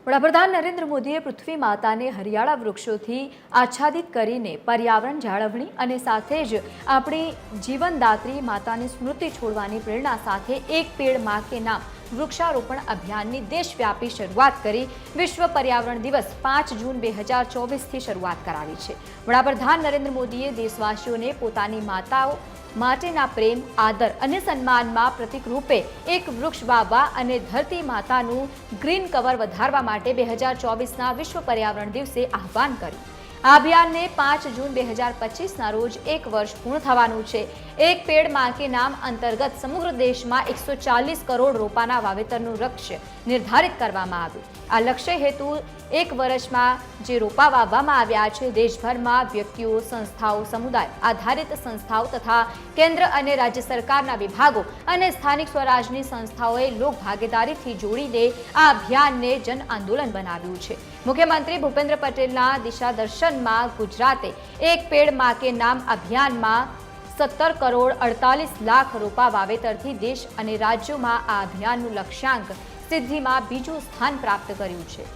વડાપ્રધાન નરેન્દ્ર મોદીએ પૃથ્વી માતાને હરિયાળા વૃક્ષોથી આચ્છાદિત કરીને પર્યાવરણ જાળવણી અને સાથે જ આપણી જીવનદાત્રી માતાની સ્મૃતિ છોડવાની પ્રેરણા સાથે એક પેડ માં કે નામ વૃક્ષારોપણ અભિયાનની દેશવ્યાપી શરૂઆત કરી વિશ્વ પર્યાવરણ દિવસ 5 જૂન 2024થી શરૂઆત કરાવી છે। વડાપ્રધાન નરેન્દ્ર મોદીએ દેશવાસીઓને પોતાની માતાઓ માટેના પ્રેમ, આદર અને સન્માનમાં પ્રતીક રૂપે એક વૃક્ષ વાવવા અને ધરતી માતાનું ગ્રીન કવર વધારવા માટે 2024ના વિશ્વ પર્યાવરણ દિવસે આહ્વાન કર્યું। આ અભિયાનને 5 જૂન 2025ના રોજ 1 વર્ષ પૂર્ણ થવાનું છે। એક પેડ માં કે નામ અંતર્ગત સમગ્ર દેશમાં 140 કરોડ રોપાના વાવેતરનું લક્ષ્ય નિર્ધારિત કરવામાં આવ્યું। આ લક્ષ્ય હેતુ 1 વર્ષમાં જે રોપા વાવવામાં આવ્યા છે, દેશભરમાં વ્યક્તિઓ, સંસ્થાઓ, સમુદાય આધારિત સંસ્થાઓ તથા કેન્દ્ર અને રાજ્ય સરકારના વિભાગો અને સ્થાનિક સ્વરાજની સંસ્થાઓએ લોક ભાગીદારીથી જોડીને આ અભિયાનને જન આંદોલન બનાવ્યું છે। મુખ્યમંત્રી ભૂપેન્દ્ર પટેલના દિશાદર્શનમાં ગુજરાતે એક પેડ માં કે નામ અભિયાનમાં 17 કરોડ 48 લાખ રોપા વાવેતરથી દેશ અને રાજ્યોમાં આ અભિયાનનું લક્ષ્યાંક સિદ્ધિમાં બીજું સ્થાન પ્રાપ્ત કર્યું છે।